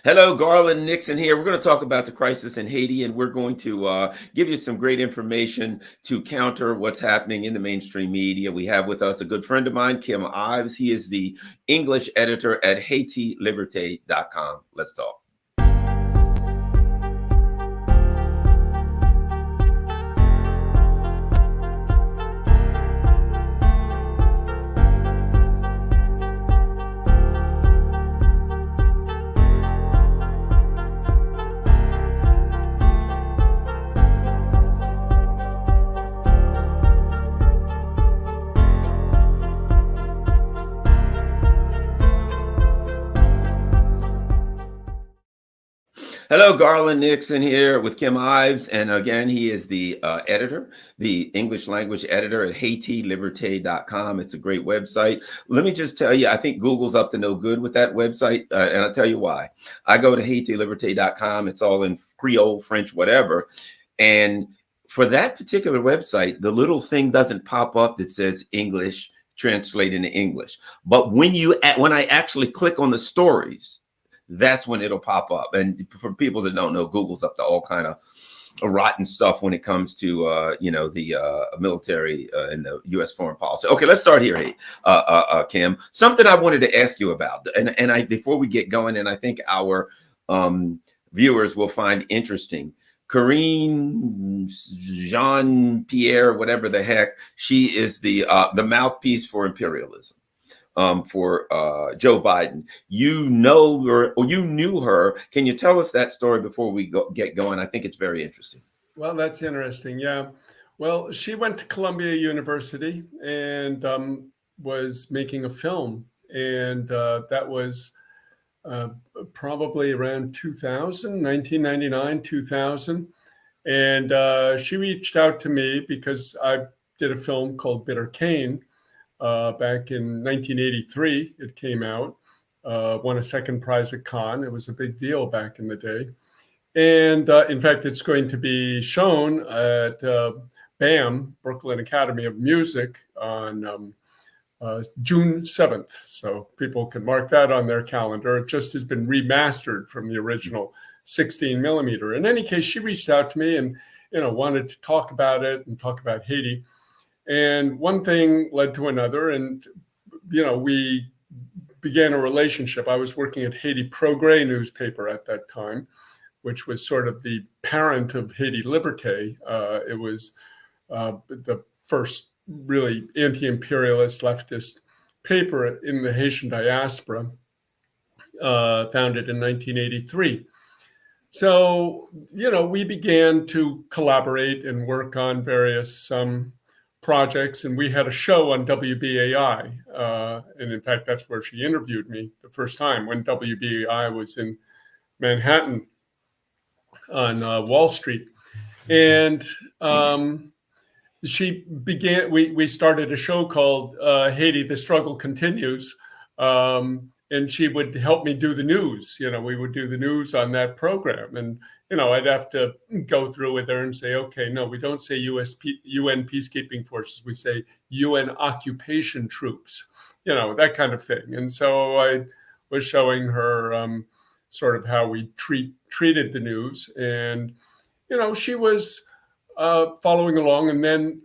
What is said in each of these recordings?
Hello, Garland Nixon here. We're going to talk about the crisis in Haiti, and we're going to give you some great information to counter what's happening in the mainstream media. We have with us a good friend of mine, Kim Ives. He is the English editor at HaitiLiberté.com. Let's talk. Hello, Garland Nixon here with Kim Ives. And again, he is the editor, the English language editor at HaitiLiberté.com. It's a great website. Let me just tell you, I think Google's up to no good with that website. And I'll tell you why. I go to HaitiLiberté.com. It's all in Creole, French, whatever. And for that particular website, the little thing doesn't pop up that says English, translate into English. But when I actually click on the stories, that's when it'll pop up. And for people that don't know, Google's up to all kind of rotten stuff when it comes to the military and the U.S. foreign policy. Okay, let's start here, Kim. Something I wanted to ask you about, and I before we get going, and I think our viewers will find interesting. Corinne Jean-Pierre, whatever the heck, she is the mouthpiece for imperialism. For Joe Biden. You know her, or you knew her. Can you tell us that story before we get going? I think it's very interesting. Well, that's interesting. Yeah. Well, she went to Columbia University and was making a film. And that was probably around 2000, 1999, 2000. And she reached out to me because I did a film called Bitter Cane. Back in 1983, it came out, won a second prize at Cannes. It was a big deal back in the day. And in fact, it's going to be shown at BAM, Brooklyn Academy of Music, on June 7th. So people can mark that on their calendar. It just has been remastered from the original 16 millimeter. In any case, she reached out to me and wanted to talk about it and talk about Haiti. And one thing led to another, and we began a relationship. I was working at Haiti Progrès newspaper at that time, which was sort of the parent of Haiti Liberté. It was the first really anti-imperialist leftist paper in the Haitian diaspora, founded in 1983. So, we began to collaborate and work on various projects, and we had a show on WBAI, and in fact that's where she interviewed me the first time, when WBAI was in Manhattan on Wall Street. And we started a show called Haiti, The Struggle Continues, and she would help me do the news. We would do the news on that program, and I'd have to go through with her and say, okay, no, we don't say UN peacekeeping forces. We say UN occupation troops, that kind of thing. And so I was showing her sort of how we treated the news. And, she was following along. And then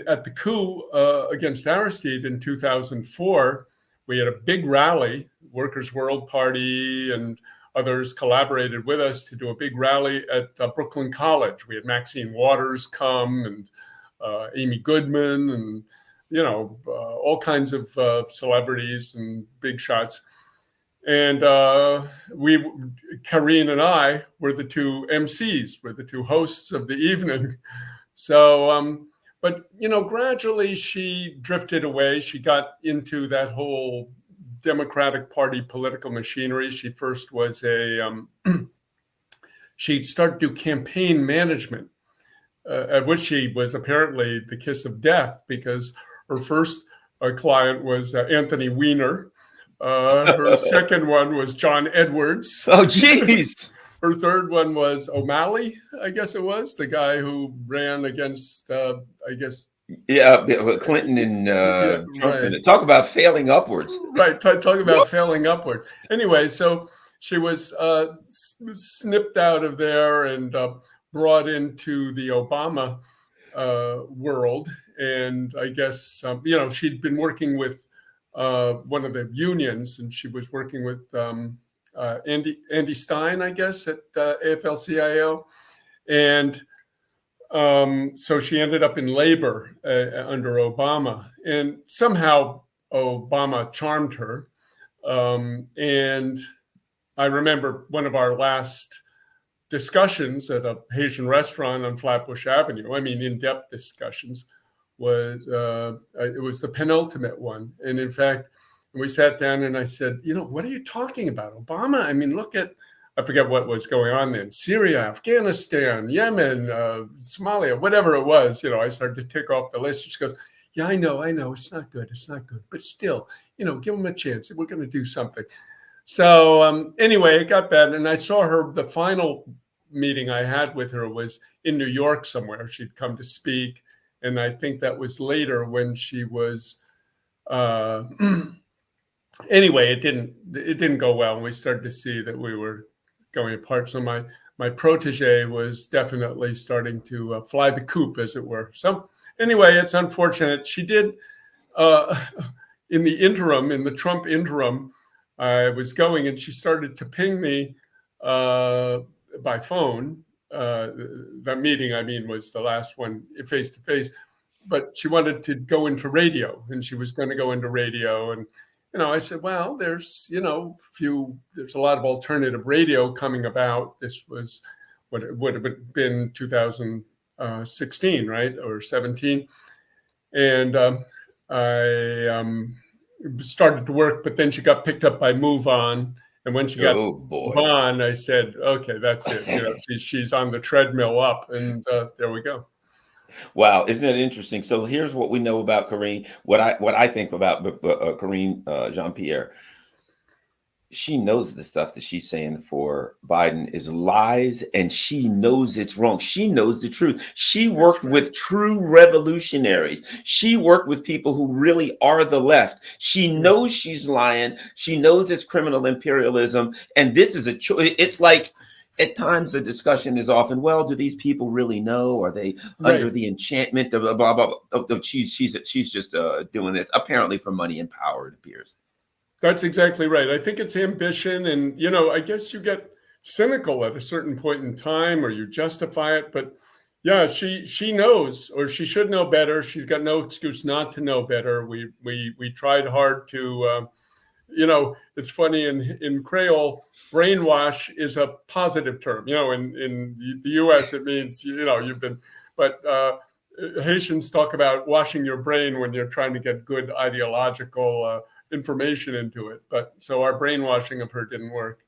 at the coup against Aristide in 2004, we had a big rally, Workers' World Party and others collaborated with us to do a big rally at Brooklyn College. We had Maxine Waters come and Amy Goodman and, all kinds of celebrities and big shots. And Karine and I were the two MCs, were the two hosts of the evening. So, but, gradually she drifted away. She got into that whole Democratic Party political machinery. She first was she started to do campaign management, at which she was apparently the kiss of death, because her first client was Anthony Weiner. Her second one was John Edwards. Oh, geez. Her third one was O'Malley, I guess it was, the guy who ran against, Yeah, Clinton and Trump. Right. Talk about failing upwards. Right. Talk about failing upward. Anyway, so she was snipped out of there and brought into the Obama world. And I guess, she'd been working with one of the unions, and she was working with Andy Stein, I guess, at AFL-CIO. And so she ended up in labor under Obama. And somehow Obama charmed her. And I remember one of our last discussions at a Haitian restaurant on Flatbush Avenue. I mean, in-depth discussions. It was the penultimate one, and in fact, we sat down and I said, what are you talking about, Obama? I mean, look at, I forget what was going on then, Syria, Afghanistan, Yemen, Somalia, whatever it was. I started to tick off the list. She goes, yeah, I know, it's not good, but still, give them a chance. We're going to do something. So anyway, it got bad, and I saw her. The final meeting I had with her was in New York somewhere. She'd come to speak, and I think that was later when she was. Anyway, it didn't go well, and we started to see that we were going apart. So my protege was definitely starting to fly the coop, as it were. So anyway, it's unfortunate. She did in the interim, in the Trump interim. I was going, and she started to ping me by phone. That meeting, I mean, was the last one face to face. But she wanted to go into radio, and she was going to go into radio. And I said, well, there's there's a lot of alternative radio coming about. This was what it would have been 2016, right, or 17, and I started to work, but then she got picked up by Move On. And when she got Move On, I said, okay, that's it. She's on the treadmill up, and there we go. Wow, isn't that interesting? So here's what we know about Karine. What I think about Karine Jean-Pierre. She knows the stuff that she's saying for Biden is lies, and she knows it's wrong. She knows the truth. She worked with true revolutionaries. She worked with people who really are the left. She knows she's lying. She knows it's criminal imperialism, and this is a choice. It's like, at times the discussion is often, well, do these people really know? Are they under the enchantment of blah, blah, blah? She's just doing this apparently for money and power, it appears. That's exactly right. I think it's ambition. And, I guess you get cynical at a certain point in time, or you justify it. But yeah, she knows, or she should know better. She's got no excuse not to know better. We tried hard to, it's funny in Creole, brainwash is a positive term. In the U.S. it means, you've been, but Haitians talk about washing your brain when you're trying to get good ideological information into it. But so our brainwashing of her didn't work.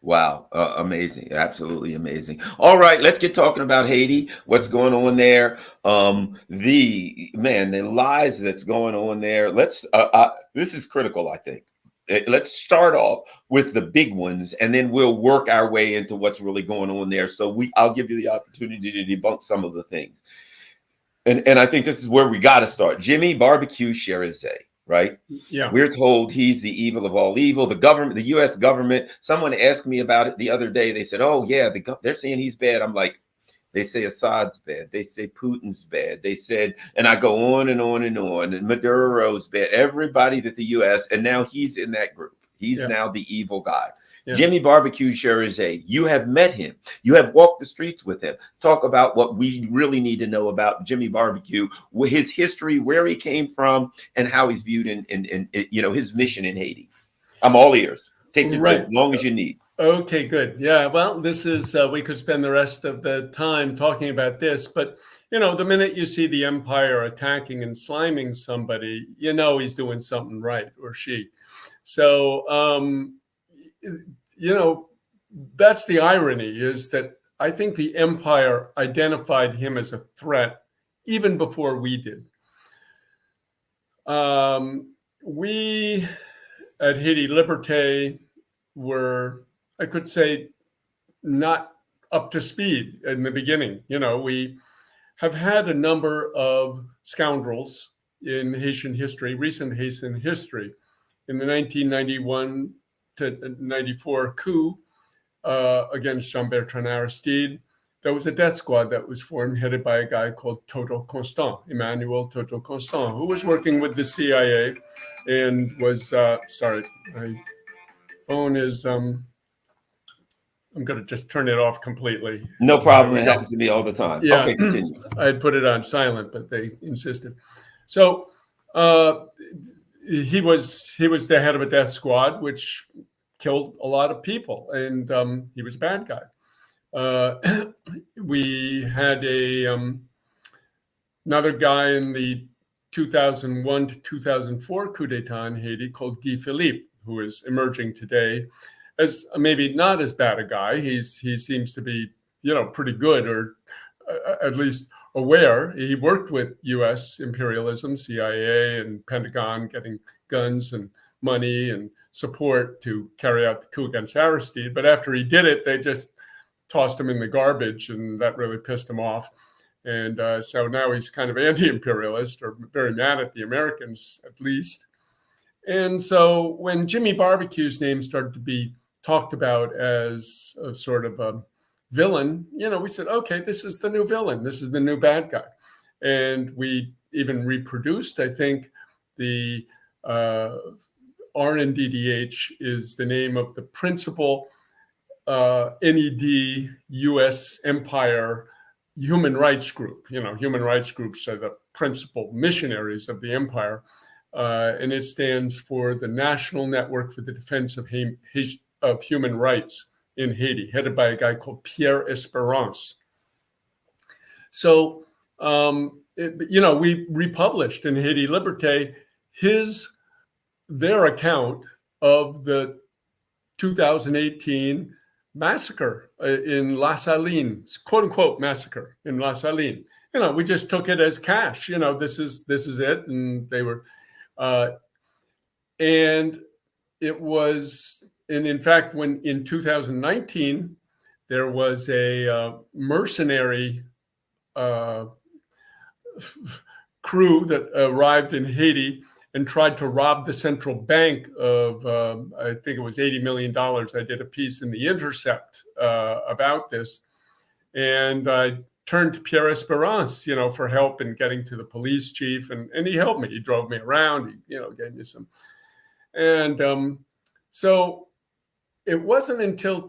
Wow. Amazing. Absolutely amazing. All right. Let's get talking about Haiti. What's going on there? The lies that's going on there. This is critical, I think. Let's start off with the big ones, and then we'll work our way into what's really going on there. So I'll give you the opportunity to debunk some of the things. And I think this is where we got to start. Jimmy Barbecue Cherizet. Right? Yeah. We're told he's the evil of all evil. The government, the U.S. government, someone asked me about it the other day. They said, oh, yeah, they're saying he's bad. I'm like, they say Assad's bad. They say Putin's bad. They said, and I go on and on and on. And Maduro's bad. Everybody that the U.S., and now he's in that group. He's now the evil guy. Yeah. Jimmy Barbecue Cherizet, you have met him. You have walked the streets with him. Talk about what we really need to know about Jimmy Barbecue, his history, where he came from, and how he's viewed in his mission in Haiti. I'm all ears. Take it as long as you need. Okay, good. Yeah, well, this is, we could spend the rest of the time talking about this, but, the minute you see the empire attacking and sliming somebody, he's doing something right, or she. So, that's the irony, is that I think the empire identified him as a threat even before we did. We at Haiti Liberté were, I could say, not up to speed in the beginning. We have had a number of scoundrels in Haitian history, recent Haitian history. In the 1991 to 94 coup against Jean-Bertrand Aristide. There was a death squad that was formed, headed by a guy called Toto Constant, Emmanuel Toto Constant, who was working with the CIA and was, sorry, my phone is, I'm going to just turn it off completely. No There problem. we It go. happens to me all the time. Yeah, Okay, continue. I had put it on silent, but they insisted. So he was the head of a death squad, which killed a lot of people, and he was a bad guy. We had another guy in the 2001 to 2004 coup d'etat in Haiti called Guy Philippe, who is emerging today as maybe not as bad a guy. He seems to be, pretty good, or at least aware. He worked with U.S. imperialism, CIA and Pentagon, getting guns and money and support to carry out the coup against Aristide. But after he did it, they just tossed him in the garbage, and that really pissed him off. And so now he's kind of anti-imperialist, or very mad at the Americans, at least. And so when Jimmy Barbecue's name started to be talked about as a sort of a villain, we said, okay, this is the new villain. This is the new bad guy. And we even reproduced, I think, the RNDDH is the name of the principal NED U.S. Empire human rights group. Human rights groups are the principal missionaries of the empire. And it stands for the National Network for the Defense of Human Rights in Haiti, headed by a guy called Pierre Espérance. So, we republished in Haiti Liberté their account of the 2018 massacre in La Saline, quote unquote massacre in La Saline. We just took it as cash. This is it, and they were, and it was, and in fact, when in 2019 there was a mercenary crew that arrived in Haiti and tried to rob the central bank of, I think it was $80 million. I did a piece in The Intercept about this. And I turned to Pierre Espérance, for help in getting to the police chief. And he helped me. He drove me around. He, gave me some. And so it wasn't until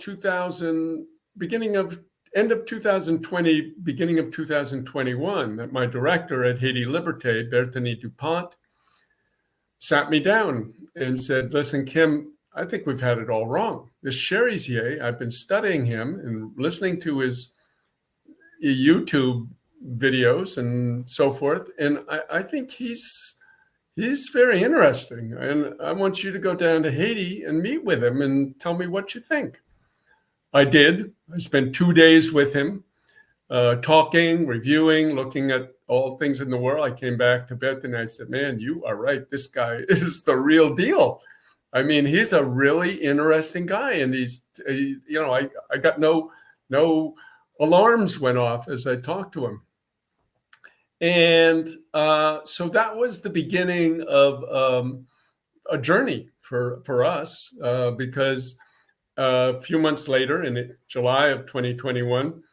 end of 2020, beginning of 2021, that my director at Haiti Liberté, Berthany Dupont, sat me down and said, listen, Kim, I think we've had it all wrong. This Cherizier, I've been studying him and listening to his YouTube videos and so forth. And I think he's very interesting. And I want you to go down to Haiti and meet with him and tell me what you think. I did. I spent 2 days with him, talking, reviewing, looking at all things in the world. I came back to Beth and I said, man, you are right. This guy is the real deal. I mean, he's a really interesting guy. And I got no alarms went off as I talked to him. And so that was the beginning of a journey for us, because a few months later, in July of 2021,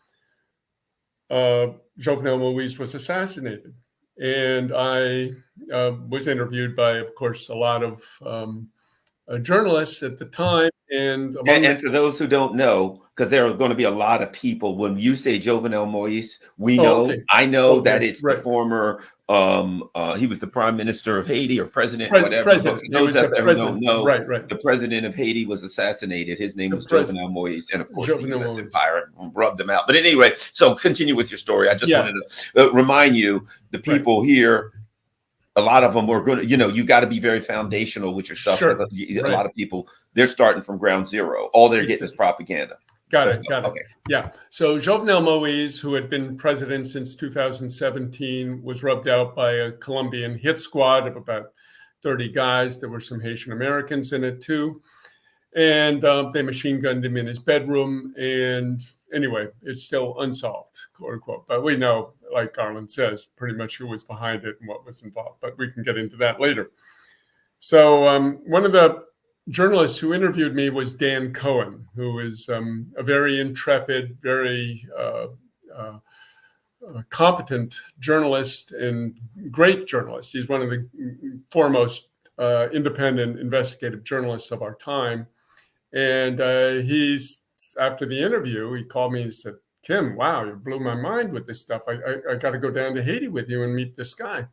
Jovenel Moïse was assassinated. And I was interviewed by, of course, a lot of journalists at the time. And for those who don't know, because there are going to be a lot of people, when you say Jovenel Moïse, I know that it's right. The former, he was the prime minister of Haiti, or president, whatever. President. But for those that don't know, right. The president of Haiti was assassinated. His name was Jovenel Moïse, and of course the U.S. Empire rubbed him out. But anyway, so continue with your story. I just wanted to remind you, the people here, a lot of them were going to, you got to be very foundational with your stuff. Sure. A lot of people, they're starting from ground zero. All they're getting is propaganda. Got it. Okay. Yeah. So Jovenel Moïse, who had been president since 2017, was rubbed out by a Colombian hit squad of about 30 guys. There were some Haitian Americans in it too. And they machine gunned him in his bedroom. And anyway, it's still unsolved, quote unquote. But we know, like Garland says, pretty much who was behind it and what was involved. But we can get into that later. So one of the journalist who interviewed me was Dan Cohen, who is a very intrepid, very competent journalist and great journalist. He's one of the foremost independent investigative journalists of our time. And he's after the interview, he called me and said, "Kim, wow, you blew my mind with this stuff. I got to go down to Haiti with you and meet this guy."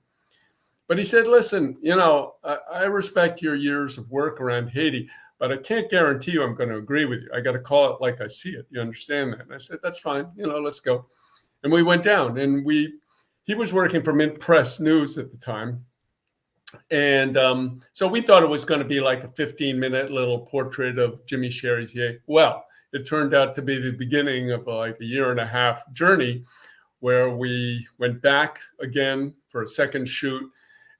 But he said, "Listen, I respect your years of work around Haiti, but I can't guarantee you I'm going to agree with you. I got to call it like I see it. You understand that?" And I said, "That's fine. Let's go." And we went down, and he was working for Mint Press News at the time. And so we thought it was going to be like a 15-minute little portrait of Jimmy Cherizier. Well, it turned out to be the beginning of like a year and a half journey where we went back again for a second shoot.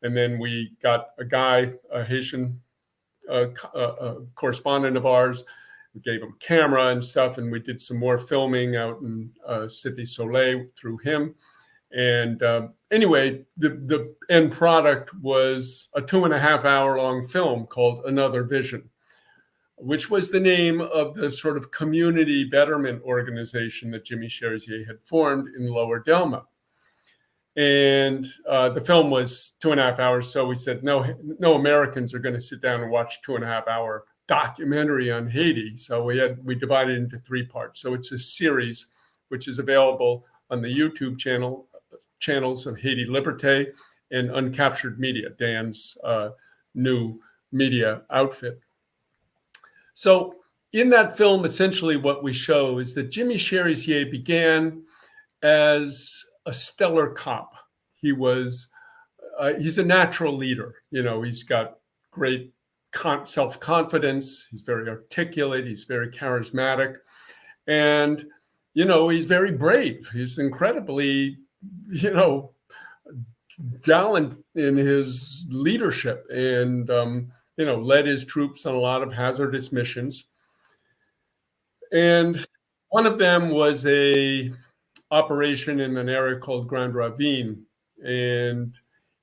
And then we got a guy, a Haitian correspondent of ours. We gave him a camera and stuff, and we did some more filming out in Cité Soleil through him. And anyway, the end product was a 2.5-hour long film called Another Vision, which was the name of the sort of community betterment organization that Jimmy Cherizier had formed in Lower Delma. And the film was 2.5 hours. So we said, no Americans are going to sit down and watch a 2.5-hour documentary on Haiti. So we divided it into 3 parts. So it's a series which is available on the YouTube channels of Haiti Liberté and Uncaptured Media, Dan's new media outfit. So in that film, essentially what we show is that Jimmy Cherizier began as a stellar cop. He's a natural leader. He's got great self-confidence. He's very articulate. He's very charismatic. And, he's very brave. He's incredibly, gallant in his leadership and, led his troops on a lot of hazardous missions. And one of them was a operation in an area called Grand Ravine. And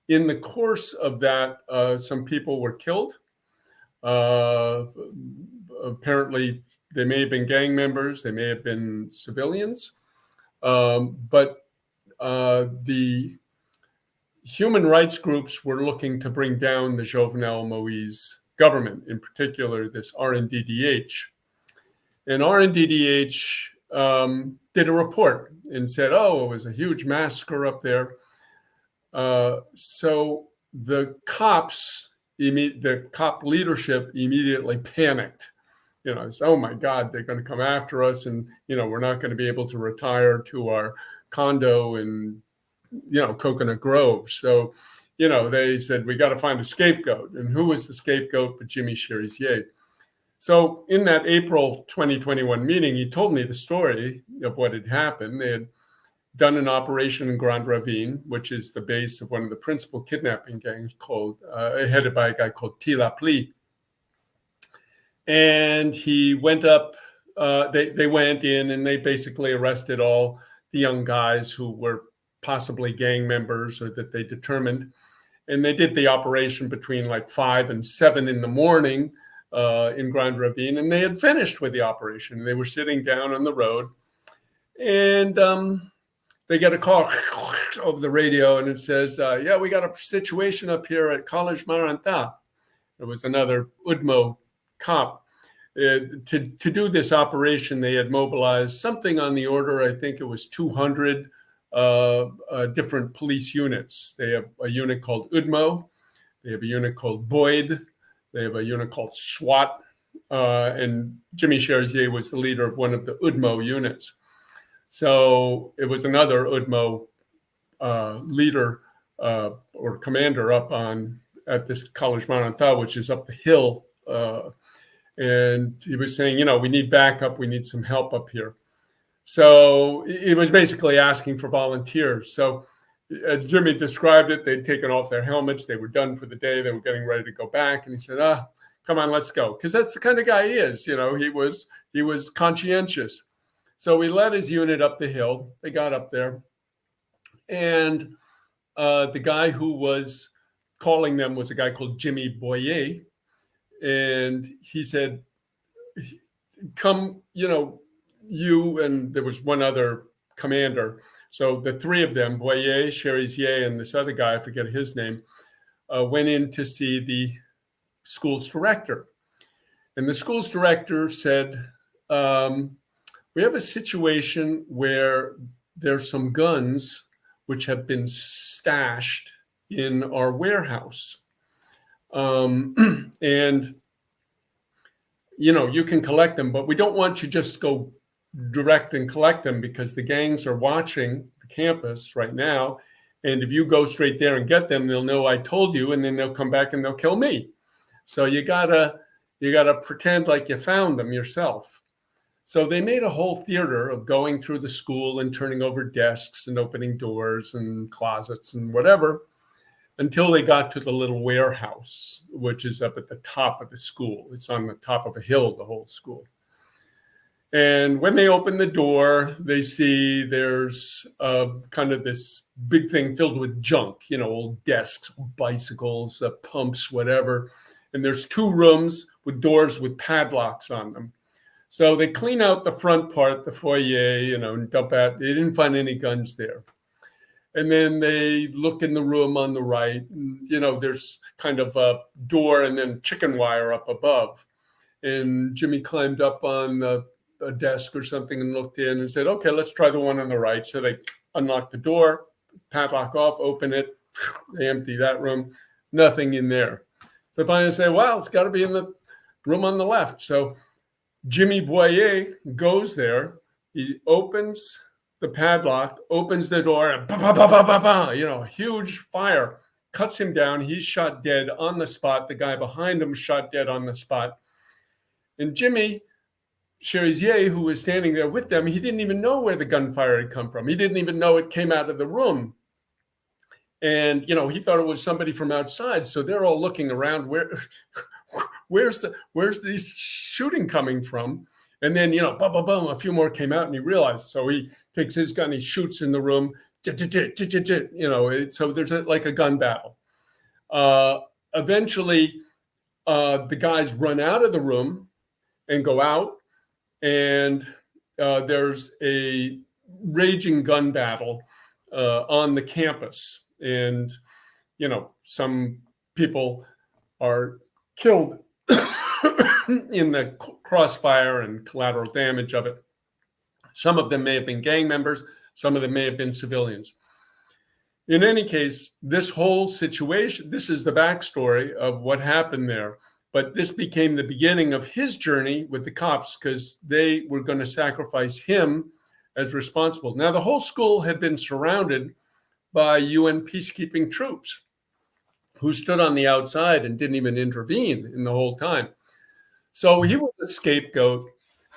in the course of that, some people were killed. Apparently, they may have been gang members. They may have been civilians. But the human rights groups were looking to bring down the Jovenel Moïse government, in particular, this RNDDH. And RNDDH did a report and said, it was a huge massacre up there. So the cop leadership immediately panicked. It's, oh my God, they're going to come after us, and we're not going to be able to retire to our condo in Coconut Grove. So they said, we got to find a scapegoat. And who was the scapegoat but Jimmy Cherizier? So in that April 2021 meeting, he told me the story of what had happened. They had done an operation in Grand Ravine, which is the base of one of the principal kidnapping gangs headed by a guy called Tilapli. And he went up, they went in and they basically arrested all the young guys who were possibly gang members or that they determined. And they did the operation between like 5 and 7 in the morning in Grand Ravine. And they had finished with the operation. They were sitting down on the road and they get a call over the radio and it says, we got a situation up here at College Maranta. It was another UDMO cop. To do this operation, they had mobilized something on the order, I think it was 200 different police units. They have a unit called UDMO. They have a unit called Boyd. They have a unit called SWAT. And Jimmy Cherizier was the leader of one of the UDMO units. So it was another UDMO leader or commander up at this College Maranta, which is up the hill. And he was saying, we need backup. We need some help up here. So he was basically asking for volunteers. So as Jimmy described it, they'd taken off their helmets. They were done for the day. They were getting ready to go back. And he said, come on, let's go. Because that's the kind of guy he is. He was conscientious. So we led his unit up the hill. They got up there. And the guy who was calling them was a guy called Jimmy Boyer. and he said, "Come, you," and there was one other commander. So the three of them, Boyer, Cherizier, and this other guy, I forget his name, went in to see the school's director. And the school's director said, we have a situation where there's some guns which have been stashed in our warehouse. And you can collect them, but we don't want you just go direct and collect them because the gangs are watching the campus right now. And if you go straight there and get them, they'll know I told you, and then they'll come back and they'll kill me. So you gotta pretend like you found them yourself. So they made a whole theater of going through the school and turning over desks and opening doors and closets and whatever until they got to the little warehouse, which is up at the top of the school. It's on the top of a hill, the whole school. And when they open the door, they see there's kind of this big thing filled with junk, old desks, bicycles, pumps, whatever. And there's two rooms with doors with padlocks on them. So they clean out the front part, the foyer, and dump out. They didn't find any guns there. And then they look in the room on the right. And, there's kind of a door and then chicken wire up above. And Jimmy climbed up on a desk or something and looked in and said, okay, let's try the one on the right. So they unlock the door, padlock off, open it. They empty that room. Nothing in there. So finally they say, well, it's got to be in the room on the left. So Jimmy Boyer goes there. He opens the padlock, opens the door, and huge fire, cuts him down. He's shot dead on the spot. The guy behind him shot dead on the spot. And Jimmy Cherizier, who was standing there with them, he didn't even know where the gunfire had come from. He didn't even know it came out of the room. And, he thought it was somebody from outside. So they're all looking around, where's this shooting coming from? And then, boom, boom, boom, a few more came out and he realized. So he takes his gun, he shoots in the room, so there's like a gun battle. Eventually, the guys run out of the room and go out, and there's a raging gun battle on the campus. And, some people are killed in the crossfire and collateral damage of it. Some of them may have been gang members. Some of them may have been civilians. In any case, this whole situation, this is the backstory of what happened there. But this became the beginning of his journey with the cops because they were going to sacrifice him as responsible. Now, the whole school had been surrounded by UN peacekeeping troops who stood on the outside and didn't even intervene in the whole time. So he was a scapegoat,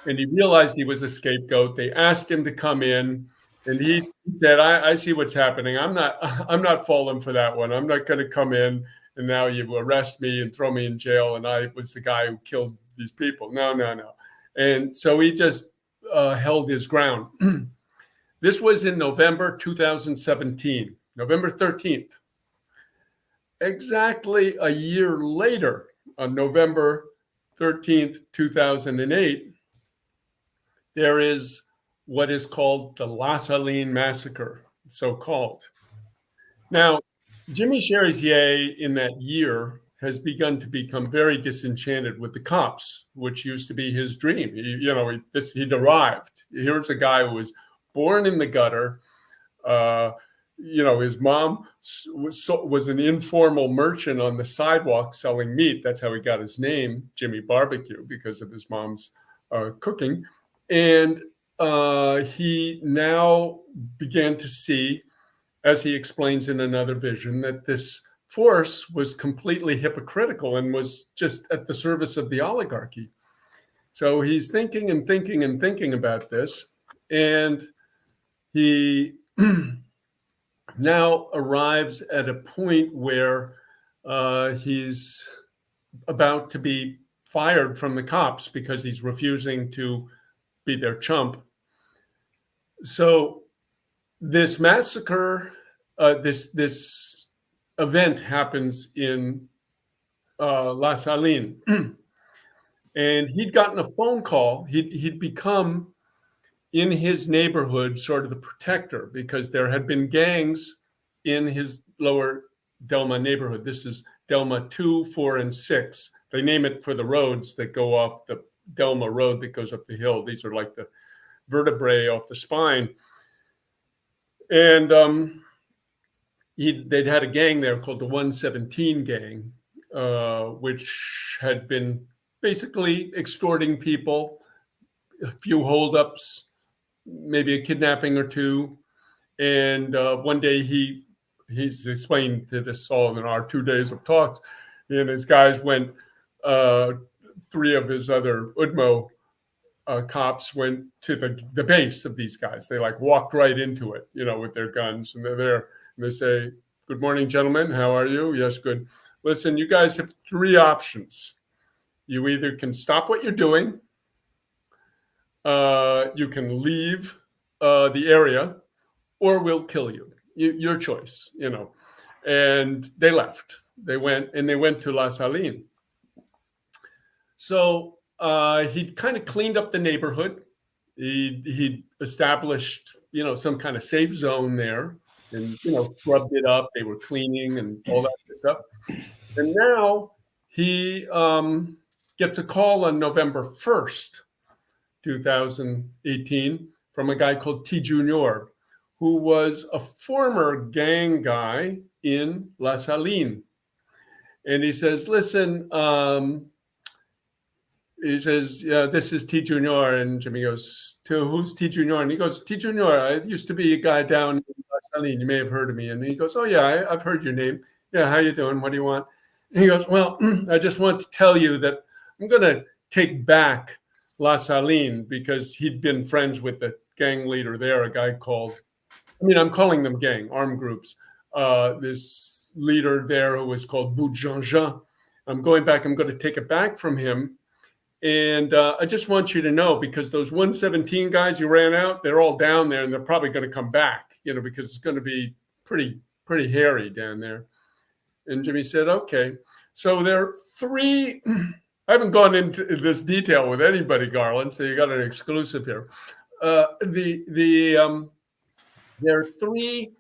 and he realized he was a scapegoat. They asked him to come in, and he said, I see what's happening. I'm not falling for that one. I'm not going to come in, and now you arrest me and throw me in jail, and I was the guy who killed these people. No. And so he just held his ground. This was in November 2017, November 13th. Exactly a year later, on November 13th, 2008, there is what is called the La Saline Massacre, so-called. Now, Jimmy Cherizier in that year has begun to become very disenchanted with the cops, which used to be his dream. He derived. Here's a guy who was born in the gutter. His mom was an informal merchant on the sidewalk selling meat. That's how he got his name, Jimmy Barbecue, because of his mom's cooking. And he now began to see, as he explains in another vision, that this force was completely hypocritical and was just at the service of the oligarchy. So he's thinking and thinking and thinking about this. And he now arrives at a point where he's about to be fired from the cops because he's refusing to be their chump. So this massacre, this event happens in La Saline, and he'd gotten a phone call. He'd become in his neighborhood sort of the protector because there had been gangs in his lower Delma neighborhood. This is Delma 2, 4, and 6. They name it for the roads that go off the Delma road that goes up the hill. These are like the vertebrae off the spine. And they'd had a gang there called the 117 gang, which had been basically extorting people, a few holdups, maybe a kidnapping or two. And one day he's explained to this all in our 2 days of talks. And his guys went, three of his other UDMO cops went to the base of these guys. They like walked right into it, with their guns, and they're there. And they say, "Good morning, gentlemen. How are you?" "Yes, good. Listen, you guys have three options. You either can stop what you're doing, you can leave the area, or we'll kill you. Your choice, And they left. They went to La Saline. So he'd kind of cleaned up the neighborhood. He'd established, some kind of safe zone there, and scrubbed it up. They were cleaning and all that good stuff. And now he gets a call on November 1st, 2018, from a guy called T. Junior, who was a former gang guy in La Saline. And he says, "Listen," he says, "Yeah, this is T. Junior." And Jimmy goes, "To who's T. Junior?" And he goes, "T. Junior, I used to be a guy down in La Saline. You may have heard of me." And he goes, "Oh, yeah, I've heard your name. Yeah, how you doing? What do you want?" And he goes, "Well, I just want to tell you that I'm going to take back La Saline," because he'd been friends with the gang leader there, a guy called, I'm calling them gang, armed groups. This leader there who was called Bout Jean Jean. I'm going to take it back from him. And I just want you to know, because those 117 guys who ran out, they're all down there, and they're probably going to come back, because it's going to be pretty hairy down there. And Jimmy said, "Okay." So there are three. I haven't gone into this detail with anybody, Garland, so you got an exclusive here. There are three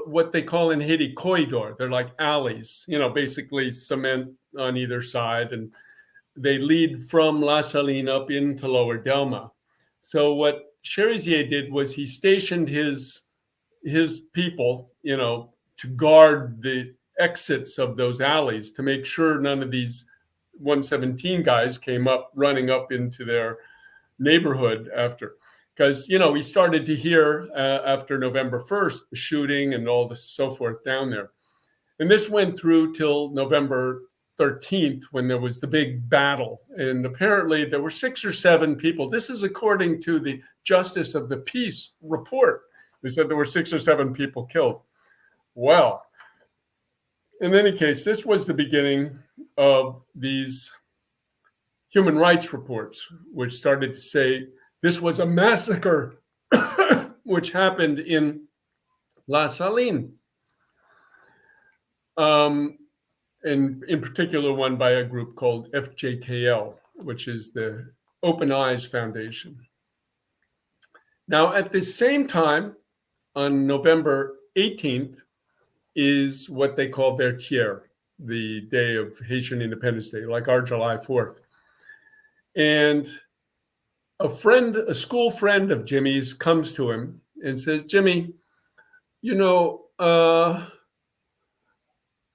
what they call in Haiti corridor. They're like alleys, basically cement on either side, and they lead from La Saline up into Lower Delma. So what Cherizier did was he stationed his people, to guard the exits of those alleys to make sure none of these 117 guys came up running up into their neighborhood after. Because, we started to hear after November 1st, the shooting and all the so forth down there. And this went through till November 13th, when there was the big battle. And apparently there were 6 or 7 people. This is according to the Justice of the Peace report. They said there were 6 or 7 people killed. Well, in any case, this was the beginning of these human rights reports, which started to say this was a massacre which happened in La Saline. And in particular, one by a group called FJKL, which is the Open Eyes Foundation. Now, at the same time, on November 18th, is what they call Vertier, the day of Haitian Independence Day, like our July 4th. And a school friend of Jimmy's comes to him and says, "Jimmy,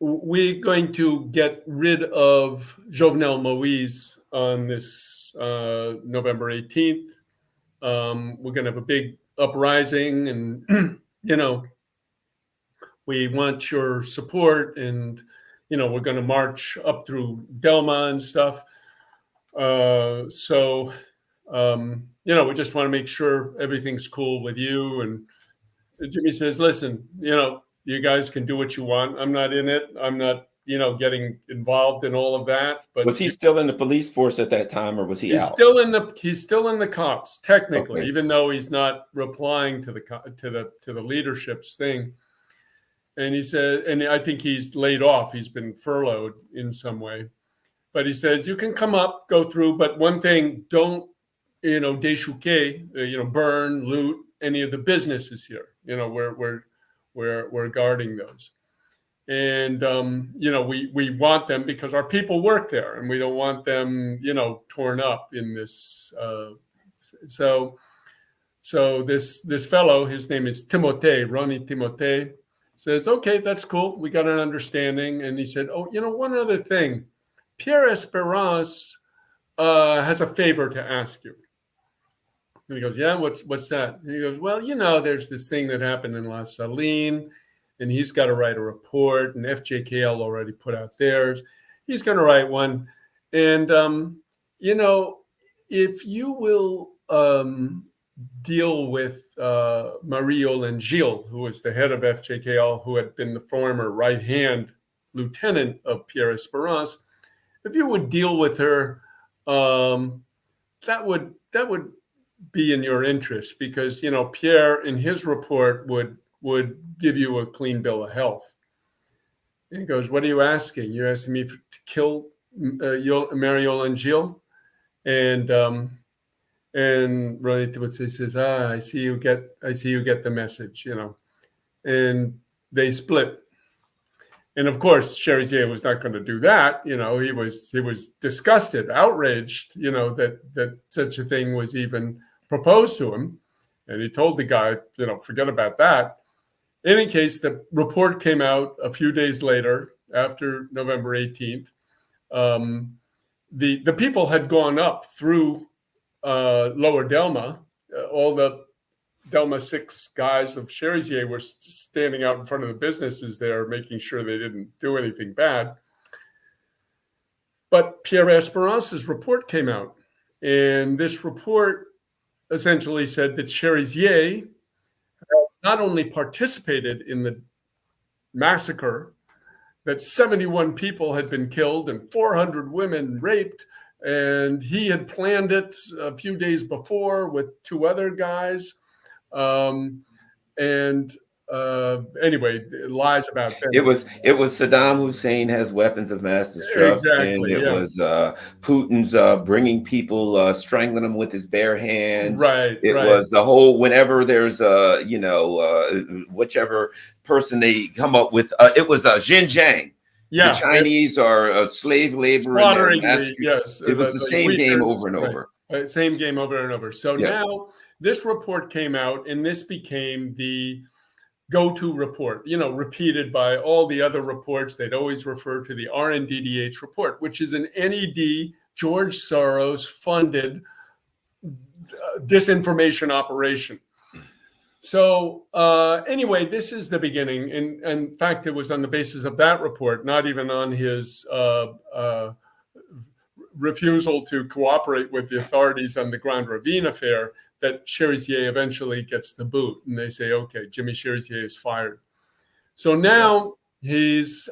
we're going to get rid of Jovenel Moise on this November 18th. We're going to have a big uprising, and, we want your support, and, we're going to march up through Delma and stuff. So, we just want to make sure everything's cool with you." And Jimmy says, "Listen, you guys can do what you want. I'm not in it. I'm not, getting involved in all of that." But was he still in the police force at that time, or was he out? He's still in the cops technically, Okay. even though he's not replying to the leadership's thing. And he said, and I think he's laid off. He's been furloughed in some way. But he says you can come up, go through, but one thing, don't deshuke, burn, loot any of the businesses here. We're guarding those, and we want them because our people work there, and we don't want them torn up in this. So this fellow, his name is Timothée, Ronnie Timothée, says, okay, that's cool. We got an understanding. And he said, oh, one other thing. Pierre Esperance has a favor to ask you. And he goes, yeah, what's that? And he goes, well, there's this thing that happened in La Saline, and he's got to write a report, and FJKL already put out theirs. He's going to write one. And, if you will deal with Marie-Hélène Gilles, who was the head of FJKL, who had been the former right-hand lieutenant of Pierre Esperance, if you would deal with her, that would be in your interest, because Pierre in his report would give you a clean bill of health. And he goes, what are you asking? You're asking me to kill Marie-Hélène Gilles? And Ronnie says, I see you get the message, and they split. And of course, Cherizier was not going to do that. He was disgusted, outraged, that such a thing was even proposed to him. And he told the guy, forget about that. In any case, the report came out a few days later, after November 18th. The people had gone up through Lower Delma. All the Delma 6 guys of Cherizier were standing out in front of the businesses there, making sure they didn't do anything bad. But Pierre Esperance's report came out, and this report essentially said that Cherizier not only participated in the massacre, that 71 people had been killed and 400 women raped, and he had planned it a few days before with 2 other guys. Anyway, lies about them. It was Saddam Hussein has weapons of mass destruction. Exactly, It was Putin's bringing people, strangling them with his bare hands. Right. It was the whole, whenever there's whichever person they come up with. It was Xinjiang. Yeah, the Chinese are slave labor. Yes, it was the same game over and over. Same game over and over. So now this report came out, and this became the go-to report, repeated by all the other reports. They'd always refer to the RNDDH report, which is an NED, George Soros funded disinformation operation. So anyway, this is the beginning. And in fact, it was on the basis of that report, not even on his refusal to cooperate with the authorities on the Grand Ravine affair, that Cherizier eventually gets the boot. And they say, okay, Jimmy Cherizier is fired. So now he's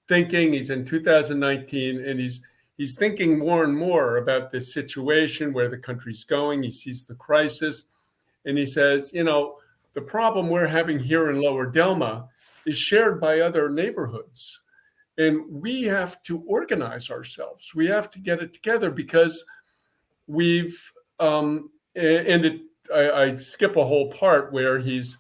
thinking, he's in 2019, and he's thinking more and more about this situation, where the country's going. He sees the crisis. And he says, the problem we're having here in Lower Delma is shared by other neighborhoods. And we have to organize ourselves. We have to get it together, because we've, I skip a whole part where he's.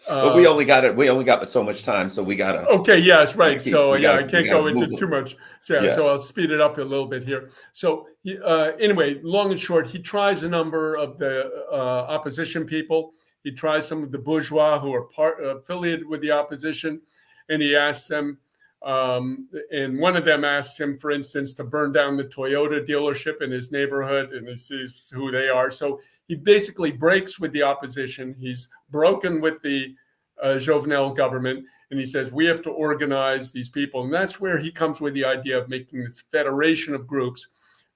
But we only got so much time, so we gotta. Okay, yes, right. So I can't go into too much. So I'll speed it up a little bit here. So anyway, long and short, he tries a number of the opposition people. He tries some of the bourgeois who are affiliated with the opposition, and he asks them. And one of them asks him, for instance, to burn down the Toyota dealership in his neighborhood, and he sees who they are. So he basically breaks with the opposition. He's broken with the Jovenel government, and he says, we have to organize these people. And that's where he comes with the idea of making this federation of groups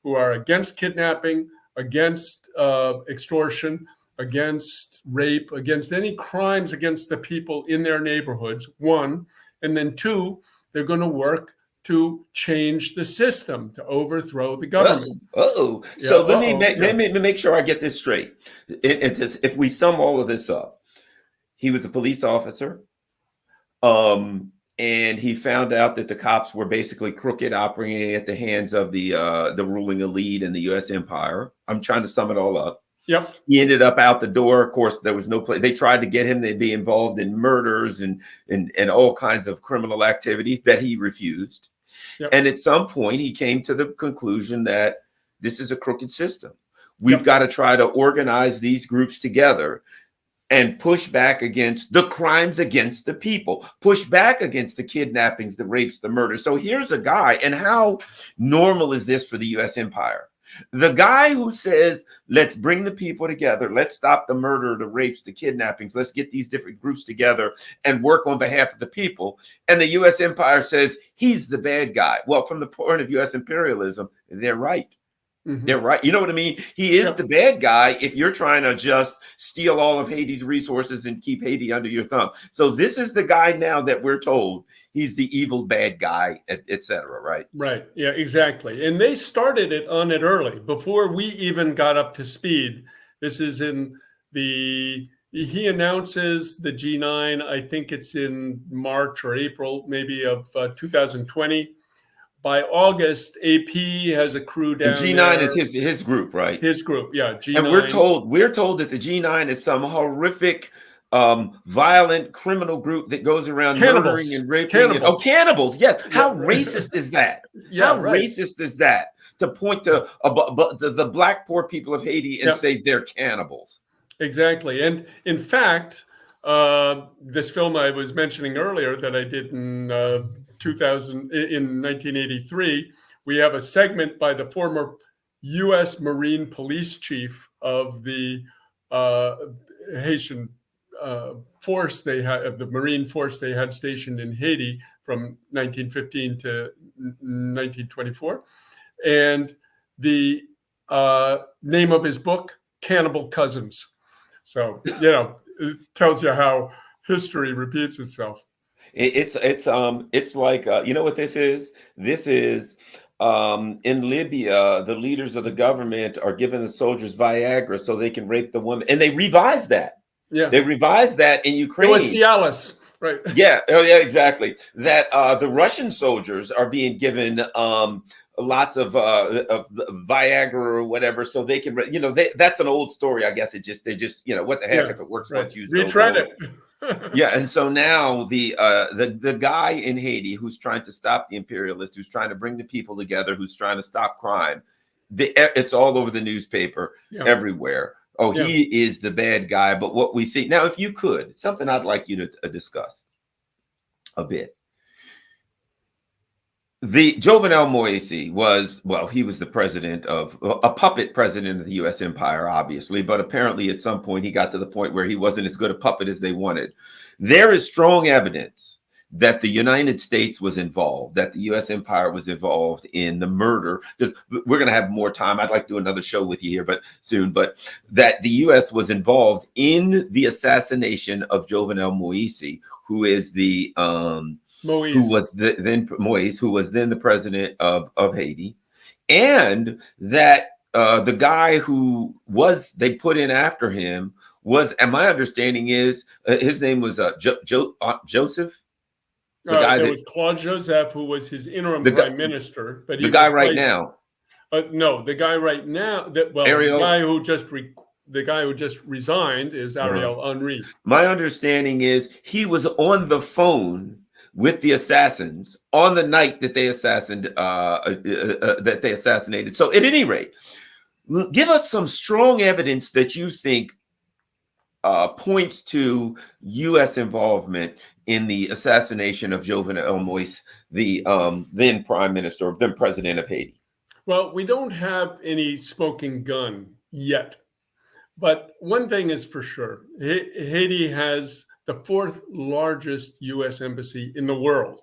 who are against kidnapping, against extortion, against rape, against any crimes against the people in their neighborhoods, one. And then two, they're going to work to change the system, to overthrow the government. So let me make sure I get this straight. If we sum all of this up, he was a police officer. And he found out that the cops were basically crooked, operating at the hands of the ruling elite in the U.S. empire. I'm trying to sum it all up. Yep. He ended up out the door. Of course, there was no place. They tried to get him to be involved in murders and all kinds of criminal activity that he refused. Yep. And at some point, he came to the conclusion that this is a crooked system. We've Yep. got to try to organize these groups together and push back against the crimes against the people, push back against the kidnappings, the rapes, the murders. So here's a guy, and how normal is this for the US empire? The guy who says, let's bring the people together, let's stop the murder, the rapes, the kidnappings, let's get these different groups together and work on behalf of the people. And the US empire says he's the bad guy. Well, from the point of US imperialism, they're right. They're right. You know what I mean? He is the bad guy if you're trying to just steal all of Haiti's resources and keep Haiti under your thumb. So this is the guy now that we're told he's the evil bad guy, etc. Right? Right. Yeah, exactly. And they started it on it early before we even got up to speed. This is in he announces the G9. I think it's in March or April, maybe of 2020. By August, AP has a crew The down G9 there. is his group, right? His group, yeah, G9. And we're told that the G9 is some horrific, violent criminal group that goes around murdering and raping. Cannibals! Yes. How racist is that? How racist is that to point to the black poor people of Haiti and say they're cannibals? Exactly, and in fact, this film I was mentioning earlier that I did in 1983, we have a segment by the former U.S. Marine Police Chief of the Haitian force they had, of the Marine force they had stationed in Haiti from 1915 to 1924, and the name of his book, Cannibal Cousins. So it tells you how history repeats itself. It's like you know what this is? This is in Libya, the leaders of the government are giving the soldiers Viagra so they can rape the women, and they revised that. Yeah, they revised that in Ukraine. It was Cialis, right? Yeah, oh yeah, exactly. That the Russian soldiers are being given lots of Viagra or whatever, so they can, that's an old story. I guess they just, what the heck, if it works once, use it. Retread it. Yeah, and so now the guy in Haiti who's trying to stop the imperialists, who's trying to bring the people together, who's trying to stop crime, it's all over the newspaper, everywhere. Oh, he is the bad guy. But what we see now, if you could, something I'd like you to discuss a bit. The Jovenel Moise he was the president of a puppet president of the U.S. empire, obviously, but apparently at some point he got to the point where he wasn't as good a puppet as they wanted. There is strong evidence that the United States was involved, that the U.S. empire was involved in the murder, because we're going to have more time. I'd like to do another show with you here, but that the U.S. was involved in the assassination of Jovenel Moise, who is the who was then the president of Haiti, and that the guy who they put in after him and my understanding is his name was Joseph. The guy was Claude Joseph, who was his interim prime minister, but the guy right now. No, the guy right now. Ariel, the guy who just resigned is Ariel Henry. My understanding is he was on the phone with the assassins on the night that they assassinated. So at any rate, give us some strong evidence that you think points to U.S. involvement in the assassination of Jovenel Moise, the then prime minister, or then president of Haiti. Well, we don't have any smoking gun yet. But one thing is for sure, Haiti has the fourth largest U.S. embassy in the world.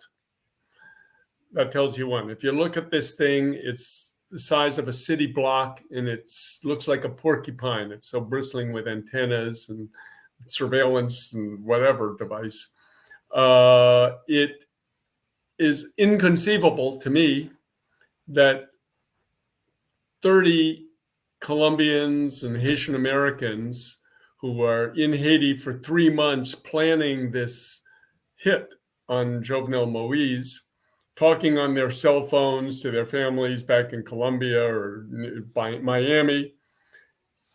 That tells you one. If you look at this thing, it's the size of a city block, and it looks like a porcupine. It's so bristling with antennas and surveillance and whatever device. It is inconceivable to me that 30 Colombians and Haitian Americans who are in Haiti for 3 months planning this hit on Jovenel Moise, talking on their cell phones to their families back in Colombia or Miami.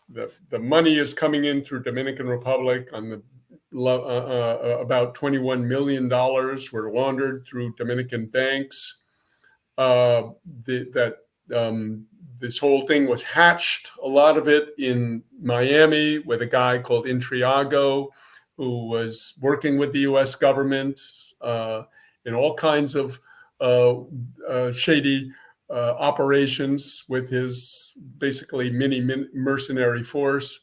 The money is coming in through Dominican Republic on the about $21 million were laundered through Dominican banks. That this whole thing was hatched, a lot of it in Miami with a guy called Intriago, who was working with the U.S. government in all kinds of shady operations with his basically mini mercenary force.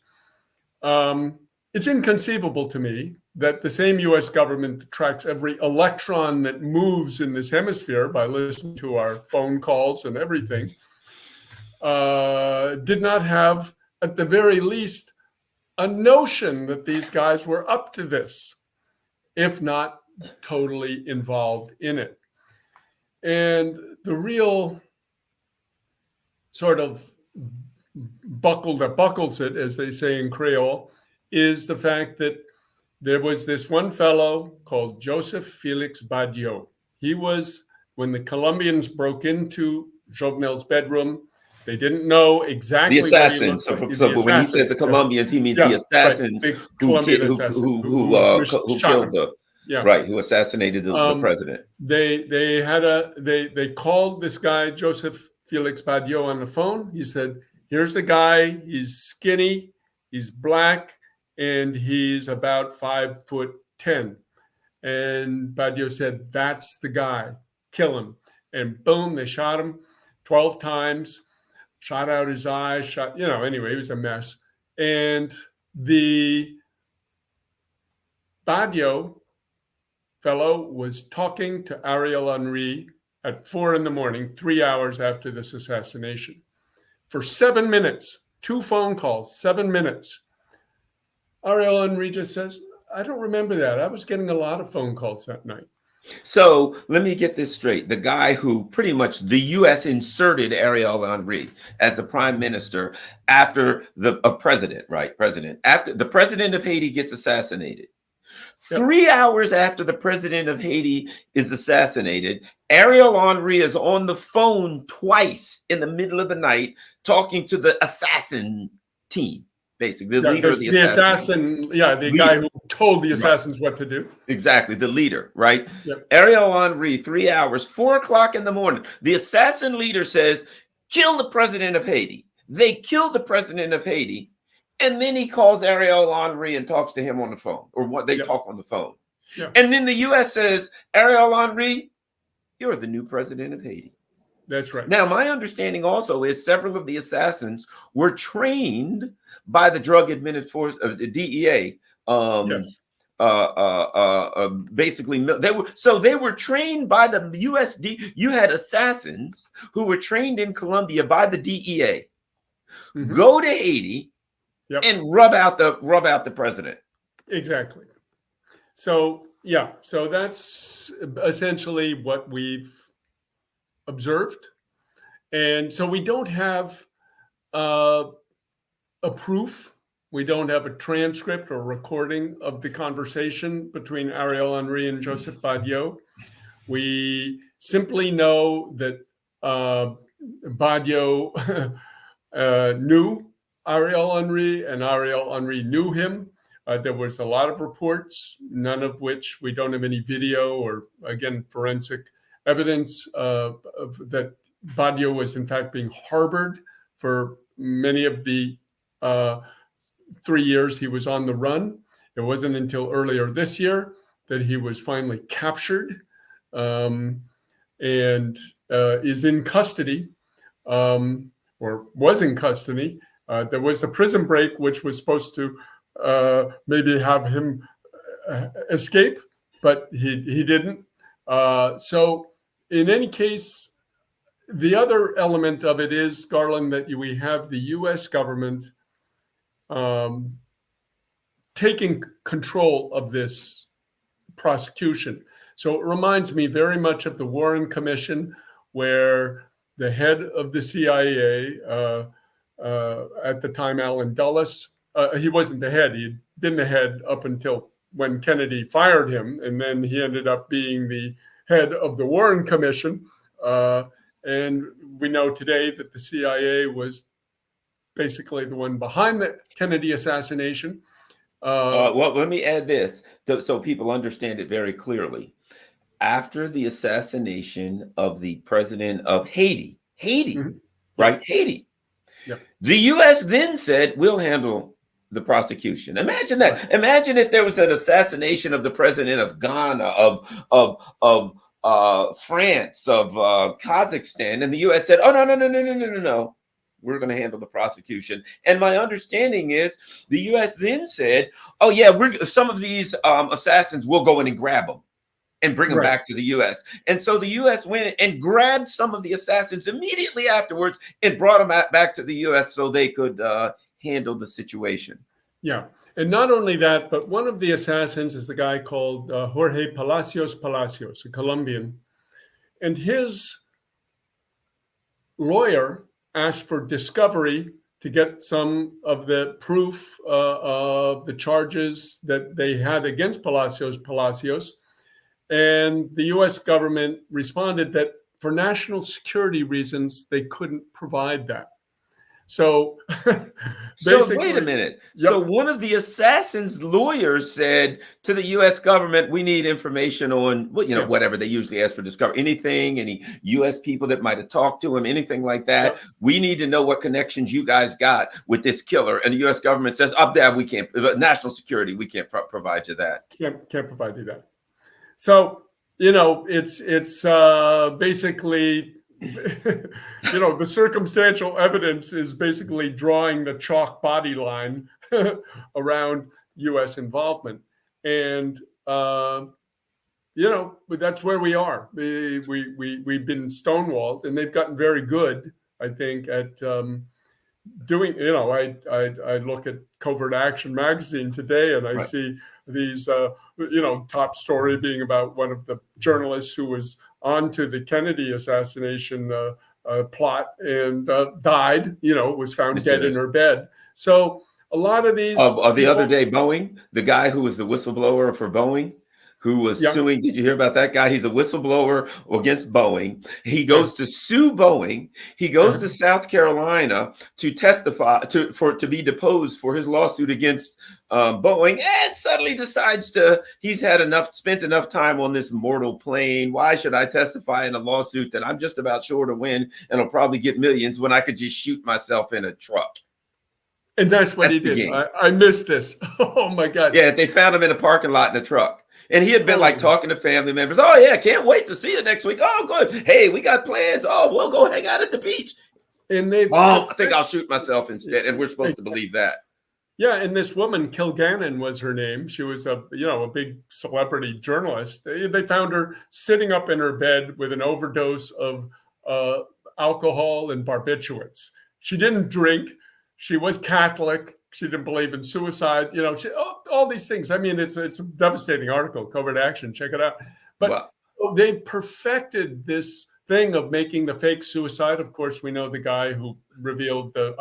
It's inconceivable to me that the same U.S. government tracks every electron that moves in this hemisphere by listening to our phone calls and everything, did not have, at the very least, a notion that these guys were up to this, if not totally involved in it. And the real sort of buckle that buckles it, as they say in Creole, is the fact that there was this one fellow called Joseph Felix Badiou. He was, when the Colombians broke into Jovenel's bedroom, they didn't know The exactly what he assassins. looked So, like. The but when he says assassins, the yeah. Colombians, he means the Yeah, right. assassins The Colombian assassin who who shot killed him. Yeah. right, who assassinated the Um, president. they called this guy Joseph Felix Badiou on the phone. He said, "Here's the guy. He's skinny, he's black, and he's about 5'10". And Badiou said, "That's the guy. Kill him." And boom, they shot him 12 times. Shot out his eyes. Shot. Anyway, it was a mess. And the Badiou fellow was talking to Ariel Henry at 4 a.m, 3 hours after this assassination, for 7 minutes, 2 phone calls, 7 minutes. Ariel Henry just says, "I don't remember that. I was getting a lot of phone calls that night." So let me get this straight. The guy who pretty much the U.S. inserted Ariel Henry as the prime minister after a president, right? President. After the president of Haiti gets assassinated. Yep. 3 hours after the president of Haiti is assassinated, Ariel Henry is on the phone twice in the middle of the night talking to the assassin team, basically, the leader of the assassin. Yeah, the guy who told the assassins what to do. Exactly, the leader, right? Yep. Ariel Henry, 3 hours, 4 o'clock in the morning. The assassin leader says, "Kill the president of Haiti." They kill the president of Haiti. And then he calls Ariel Henry and talks to him on the phone, or what they talk on the phone. Yep. And then the U.S. says, "Ariel Henry, you're the new president of Haiti." That's right. Now, my understanding also is several of the assassins were trained by the Drug Administration of the DEA. Yes. Basically, they were trained by the USD. You had assassins who were trained in Colombia by the DEA, go to Haiti. Yep. And rub out the president. Exactly. So that's essentially what we've observed, and so we don't have a proof. We don't have a transcript or recording of the conversation between Ariel Henry and Joseph Badiou. We simply know that Badiou knew Ariel Henry, and Ariel Henry knew him. There was a lot of reports, none of which we don't have any video or, again, forensic evidence that Badiou was in fact being harbored for many of the 3 years he was on the run. It wasn't until earlier this year that he was finally captured and is in custody, or was in custody. There was a prison break, which was supposed to maybe have him escape, but he didn't. So in any case, the other element of it is, Garland, that we have the U.S. government taking control of this prosecution. So it reminds me very much of the Warren Commission, where the head of the CIA, at the time, Alan Dulles, he wasn't the head. He'd been the head up until when Kennedy fired him, and then he ended up being the head of the Warren Commission. Uh, and we know today that the CIA was basically the one behind the Kennedy assassination. Well, let me add this so people understand it very clearly. After the assassination of the president of Haiti, Mhm. Yeah, right? Haiti, yeah, the U.S. then said, we'll handle the prosecution. Imagine right. that. Imagine if there was an assassination of the president of Ghana, of France, of Kazakhstan, and the U.S. said, oh, no, no, no, no, no, no, no, no. We're going to handle the prosecution. And my understanding is the U.S. then said, oh, yeah, some of these assassins, we'll go in and grab them and bring them Right. back to the U.S. And so the U.S. went and grabbed some of the assassins immediately afterwards and brought them back to the U.S. so they could handle the situation. Yeah. And not only that, but one of the assassins is a guy called Jorge Palacios, a Colombian. And his lawyer asked for discovery to get some of the proof of the charges that they had against Palacios. And the US government responded that for national security reasons, they couldn't provide that. So So wait a basically, minute. So yep, one of the assassins' lawyers said to the U.S. government, "We need information on yeah, whatever they usually ask for discovery, anything, any U.S. people that might have talked to him, anything like that. yep, We need to know what connections you guys got with this killer." And the U.S. government says, "Up there, we can't. National security, we can't provide you that." can't provide you that. So it's basically the circumstantial evidence is basically drawing the chalk body line around U.S. involvement, and but that's where we are. We've been stonewalled, and they've gotten very good, I think, at doing. I look at Covert Action magazine today, and I Right. see these top story being about one of the journalists who was onto the Kennedy assassination plot and died. Was found dead in Serious. her bed. So a lot of these Of the other people, day, Boeing, the guy who was the whistleblower for Boeing, who was yeah, suing. Did you hear about that guy? He's a whistleblower against Boeing. He yeah, goes to sue Boeing. He goes to South Carolina to testify to be deposed for his lawsuit against Boeing, and suddenly decides he's spent enough time on this mortal plane. Why should I testify in a lawsuit that I'm just about sure to win and I'll probably get millions when I could just shoot myself in a truck? and that's what That's he the did. game. I missed this. Oh my God. Yeah, they found him in a parking lot in a truck. And he had been like Oh, talking to family members. Oh, yeah, can't wait to see you next week. Oh, good. Hey, we got plans. Oh, we'll go hang out at the beach. and they've Oh, I think perfect. I'll shoot myself instead. And we're supposed to believe that. Yeah, and this woman Kilgannon was her name. She was a big celebrity journalist. They found her sitting up in her bed with an overdose of uh, alcohol and barbiturates. She didn't drink. She was Catholic. She didn't believe in suicide. All these things. I mean, it's a devastating article. Covert Action. Check it out. But Well, they perfected this thing of making the fake suicide. Of course, we know the guy who revealed the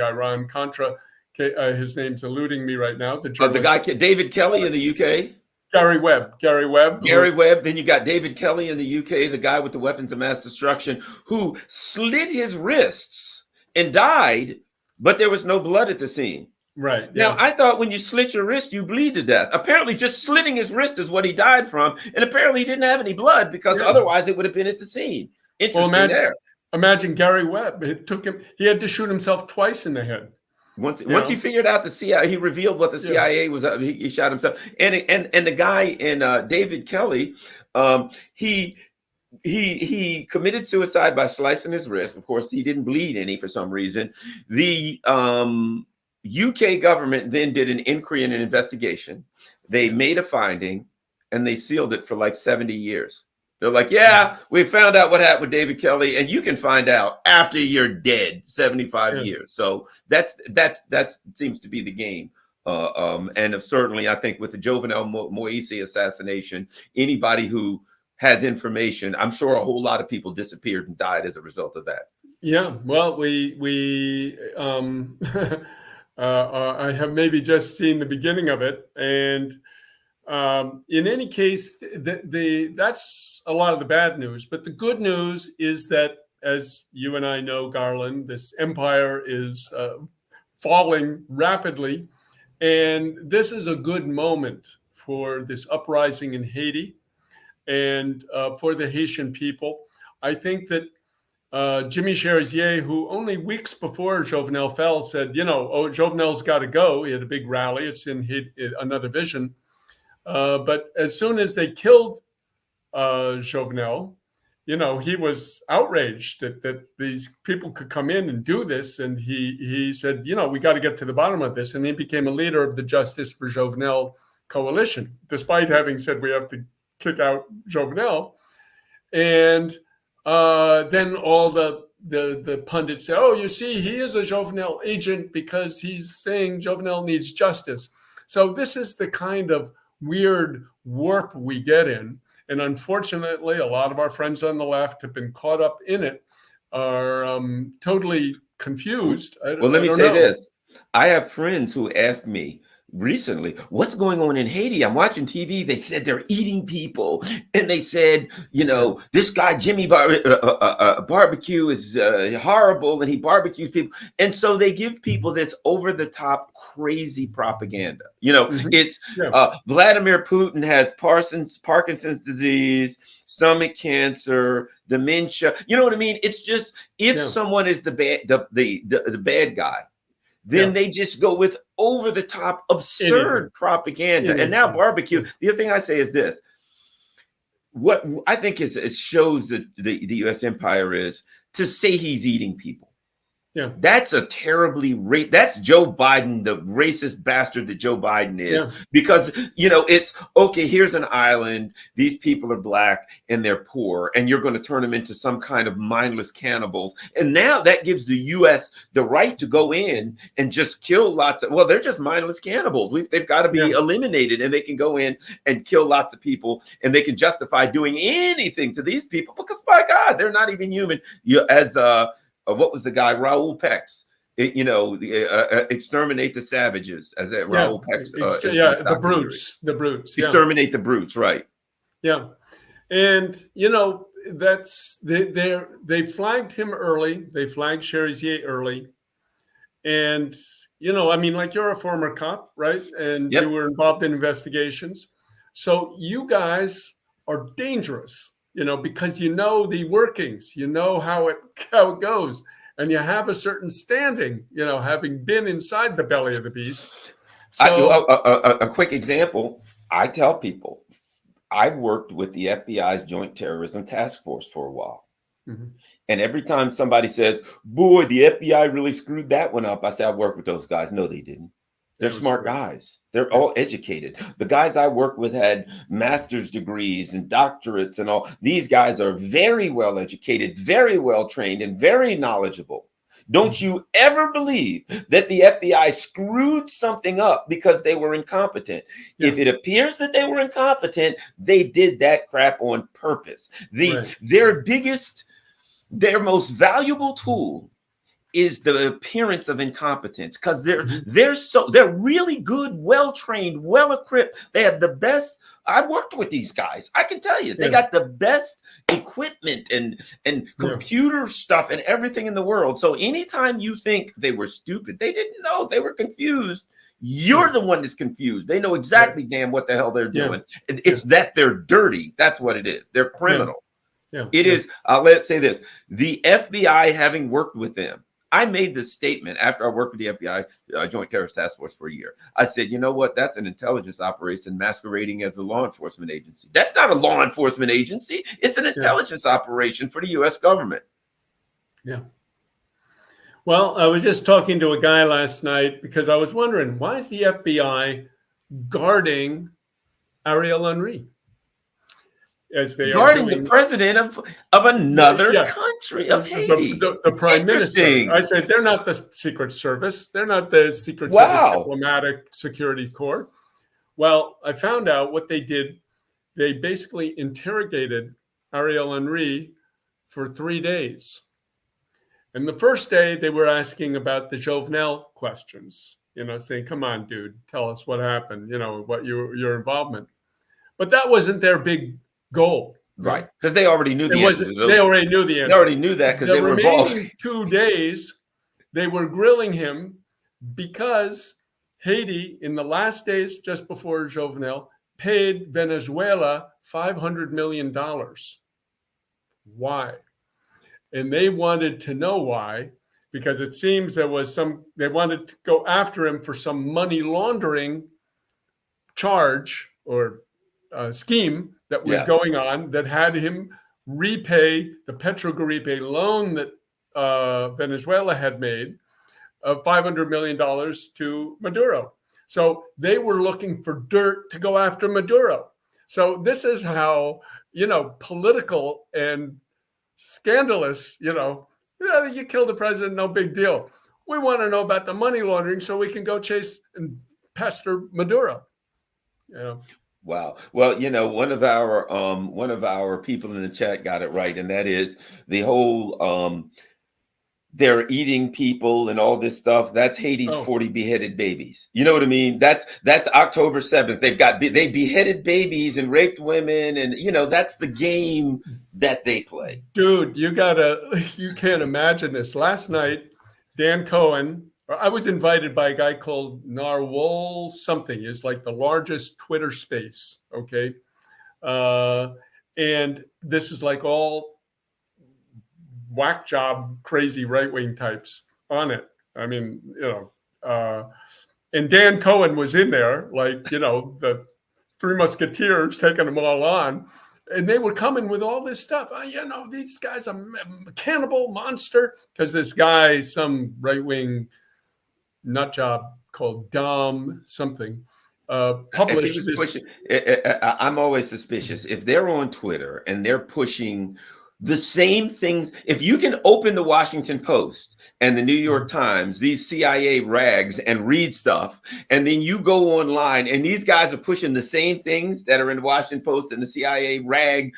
Iran Contra. His name's eluding me right now. The the journalist guy, David Kelly in the UK, Gary Webb. Gary Webb, who Gary Webb. Then you got David Kelly in the UK, the guy with the weapons of mass destruction, who slit his wrists and died, but there was no blood at the scene. right, Now, yeah, I thought when you slit your wrist, you bleed to death. Apparently, just slitting his wrist is what he died from. And apparently, he didn't have any blood because yeah. otherwise it would have been at the scene. Well, Interesting there. imagine Gary Webb. It took him. He had to shoot himself twice in the head. You Once he know, figured out the CIA, he revealed what the yeah, CIA was. He shot himself. And the guy in David Kelly, he he committed suicide by slicing his wrist. Of course, he didn't bleed any for some reason. The UK government then did an inquiry and an investigation. They yeah, made a finding and they sealed it for like 70 years. They're like, yeah, we found out what happened with David Kelly, and you can find out after you're dead, 75 yeah. years. So that seems to be the game. And certainly, I think with the Jovenel Moise assassination, anybody who has information, I'm sure a whole lot of people disappeared and died as a result of that. Yeah, well, we I have maybe just seen the beginning of it, and in any case, that's a lot of the bad news. But the good news is that, as you and I know, Garland, this empire is falling rapidly, and this is a good moment for this uprising in Haiti and for the Haitian people. I think that Jimmy Cherizier, who only weeks before Jovenel fell said, oh, Jovenel's got to go. He had a big rally. It's in Another Vision. But as soon as they killed Jovenel, he was outraged that these people could come in and do this. And he said, we got to get to the bottom of this. And he became a leader of the Justice for Jovenel coalition, despite having said we have to kick out Jovenel. And then all the pundits say, oh, you see, he is a Jovenel agent because he's saying Jovenel needs justice. So this is the kind of weird warp we get in. And unfortunately, a lot of our friends on the left have been caught up in it, are totally confused. Well, let I me don't say know. this. I have friends who asked me recently, what's going on in Haiti? I'm watching TV. They said they're eating people. And they said, Yeah. this guy, Jimmy Barbecue is horrible and he barbecues people. And so they give people this over the top, crazy propaganda. Mhm. It's Yeah. Vladimir Putin has Parkinson's disease, stomach cancer, dementia. You know what I mean? It's just, if Yeah. someone is the bad guy, then Yeah. they just go with over the top Anything. absurd propaganda. And now Anything. barbecue. Yeah. The other thing I say is this: what I think is it shows that the U.S. empire is to say he's eating people. Yeah. That's a terribly that's Joe Biden, the racist bastard that Joe Biden is. Yeah. Because it's okay, here's an island, these people are black and they're poor, and you're going to turn them into some kind of mindless cannibals. And now that gives the US the right to go in and just kill lots of, well, they're just mindless cannibals. They've got to be Yeah. eliminated, and they can go in and kill lots of people, and they can justify doing anything to these people because, my God, they're not even human. What was the guy, Raoul Peck's, exterminate the savages, as that Yeah. Raoul Peck's The documentary. brutes. Yeah. Exterminate the brutes, right? Yeah. And that's they flagged him early. They flagged Cherizier early. And I mean, like, you're a former cop, right? And you Yep. were involved in investigations. So you guys are dangerous, because the workings, how it goes, and you have a certain standing, having been inside the belly of the beast. So A quick example. I tell people I worked with the FBI's Joint Terrorism Task Force for a while. Mhm. And every time somebody says, boy, the FBI really screwed that one up, I say, I worked with those guys. No, they didn't. They're They were smart screwed. guys. They're Yeah. all educated. The guys I worked with had master's degrees and doctorates and all. These guys are very well educated, very well trained, and very knowledgeable. Don't you ever believe that the FBI screwed something up because they were incompetent. Yeah. If it appears that they were incompetent, they did that crap on purpose. Right. Their most valuable tool is the appearance of incompetence, because Mhm. they're really good, well trained, well equipped. They have the best. I worked with these guys. I can tell you, they Yeah. got the best equipment and Yeah. computer stuff and everything in the world. So anytime you think they were stupid, they didn't know, they were confused. You're the one that's confused. They know exactly damn what the hell they're Yeah. doing. It's that they're dirty. That's what it is. They're criminal. Yeah. It is. Let's say this: the FBI, having worked with them, I made this statement after I worked with the FBI Joint Terrorist Task Force for a year. I said, you know what? That's an intelligence operation masquerading as a law enforcement agency. That's not a law enforcement agency. It's an intelligence operation for the U.S. government. Yeah. Well, I was just talking to a guy last night because I was wondering, why is the FBI guarding Ariel Henry as they are Guarding the doing president of another country, of Haiti. the prime minister? Interesting. I said, they're not the Secret Service. They're not the Secret Service Wow. Diplomatic Security Corps. Well, I found out what they did. They basically interrogated Ariel Henry for 3 days. And the first day, they were asking about the Jovenel questions, saying, "Come on, dude, tell us what happened. What your involvement." But that wasn't their big goal. Right, because they already knew It the answer wasn't. to They those. already knew the They answer. already knew that because The they were involved. remaining 2 days, they were grilling him because Haiti, in the last days just before Jovenel, paid Venezuela $500 million. Why? And they wanted to know why, because it seems they wanted to go after him for some money laundering charge or scheme that was Yeah. going on that had him repay the Petrogaripe loan that Venezuela had made of $500 million to Maduro. So they were looking for dirt to go after Maduro. So this is how, political and scandalous, yeah, you killed the president, no big deal. We want to know about the money laundering so we can go chase and pester Maduro. You know. Wow. Well, one of our people in the chat got it right, and that is the whole they're eating people and all this stuff. That's Haiti's Oh, 40 beheaded babies. You know what I mean? That's October 7th. They beheaded babies and raped women, and that's the game that they play. dude, you can't imagine this. Last night, Dan Cohen, I was invited by a guy called Narwhal something. It's like the largest Twitter space. Okay. Uh, and this is like all whack job, crazy right wing types on it. I mean, and Dan Cohen was in there, like, the Three Musketeers taking them all on. And they were coming with all this stuff. These guys are cannibal monster. Because this guy, some right wing nut job called Dom something, If he published was this. pushing, I'm always suspicious. If they're on Twitter and they're pushing the same things, if you can open the Washington Post and the New York Times, these CIA rags, and read stuff, and then you go online and these guys are pushing the same things that are in the Washington Post and the CIA rag,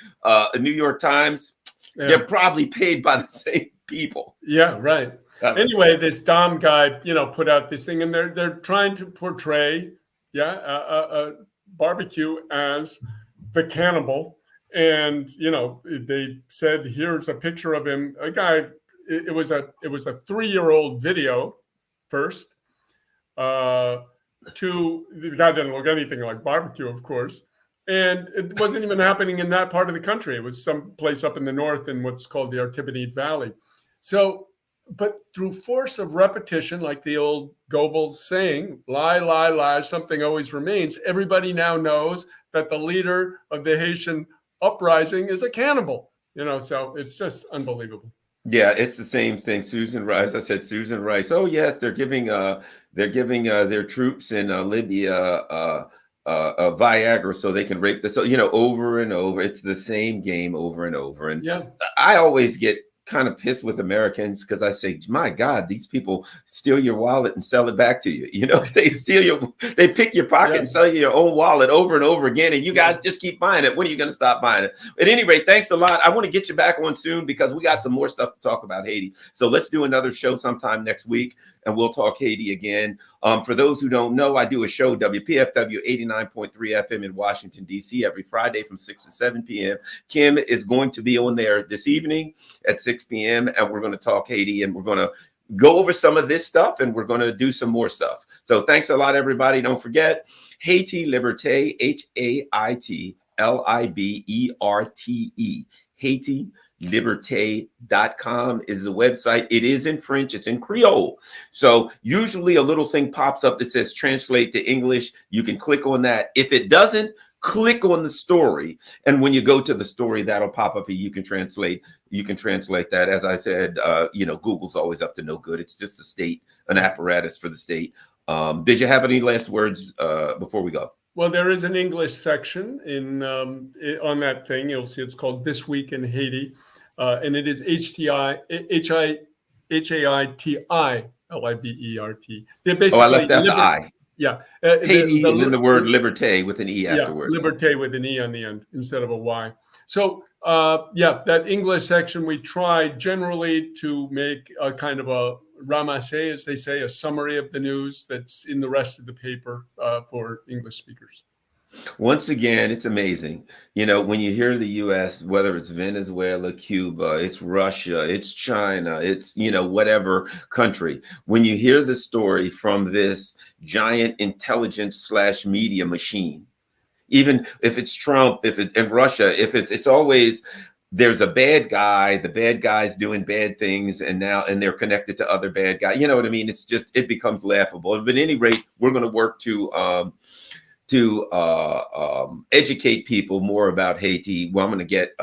New York Times, they're probably paid by the same people. Yeah, right. Anyway, this Dom guy, put out this thing, and they're trying to portray, barbecue as the cannibal. And they said, here's a picture of him. A guy. It was a 3-year-old video first. The guy didn't look anything like barbecue, of course. And it wasn't even happening in that part of the country. It was some place up in the north in what's called the Artibonite Valley. So, but through force of repetition, like the old Goebbels saying, lie, lie, lie, something always remains. Everybody now knows that the leader of the Haitian uprising is a cannibal. So it's just unbelievable. Yeah, it's the same thing. Susan Rice. I said Susan Rice. Oh yes, they're giving their troops in Libya Viagra so they can rape this. So over and over. It's the same game over and over. And yeah, I always get kind of pissed with Americans because I say, my God, these people steal your wallet and sell it back to you. They pick your pocket and sell you your own wallet over and over again. And you guys just keep buying it. When are you going to stop buying it? At any rate, thanks a lot. I want to get you back on soon because we got some more stuff to talk about Haiti. So let's do another show sometime next week and we'll talk Haiti again. For those who don't know, I do a show, WPFW 89.3 FM in Washington, D.C. every Friday from 6 to 7 p.m. Kim is going to be on there this evening at 6 p.m. and we're going to talk Haiti and we're going to go over some of this stuff and we're going to do some more stuff. So thanks a lot, everybody. Don't forget, Haiti Liberté, HAITLIBERTE, Haiti Liberté.com is the website. It is in French. It's in Creole. So usually a little thing pops up that says translate to English. You can click on that. If it doesn't, click on the story. And when you go to the story, that'll pop up and you can translate that. As I said, Google's always up to no good. It's just an apparatus for the state. Did you have any last words before we go? Well, there is an English section on that thing. You'll see it's called This Week in Haiti. And it is HAITILIBERT. They're basically I left out the I. Yeah. Haiti and then the word liberté with an E afterwards. Liberté with an E on the end instead of a Y. So, that English section, we try generally to make a kind of a ramasse, as they say, a summary of the news that's in the rest of the paper for English speakers. Once again, it's amazing. When you hear the US, whether it's Venezuela, Cuba, it's Russia, it's China, it's, whatever country, when you hear the story from this giant intelligence slash media machine, even if it's Trump, if it's in Russia, if it's always there's a bad guy, the bad guy's doing bad things, and they're connected to other bad guys. You know what I mean? It's just it becomes laughable. But at any rate, we're going to work to educate people more about Haiti. Well, I'm going to get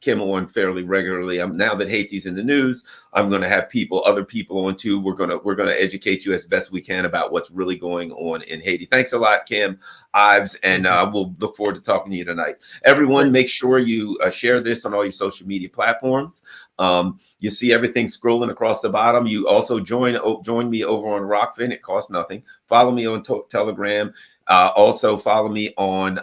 Kim on fairly regularly. Now that Haiti's in the news, I'm going to have other people on too. We're gonna educate you as best we can about what's really going on in Haiti. Thanks a lot, Kim, Ives, and we'll look forward to talking to you tonight. Everyone, make sure you share this on all your social media platforms. You see everything scrolling across the bottom. You also join me over on Rockfin. It costs nothing. Follow me on Telegram. Also follow me on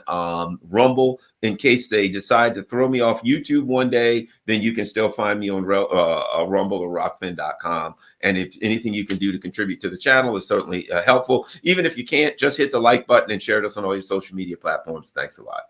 Rumble. In case they decide to throw me off YouTube one day, then you can still find me on Rumble or Rockfin.com. And if anything you can do to contribute to the channel is certainly helpful. Even if you can't, just hit the like button and share this on all your social media platforms. Thanks a lot.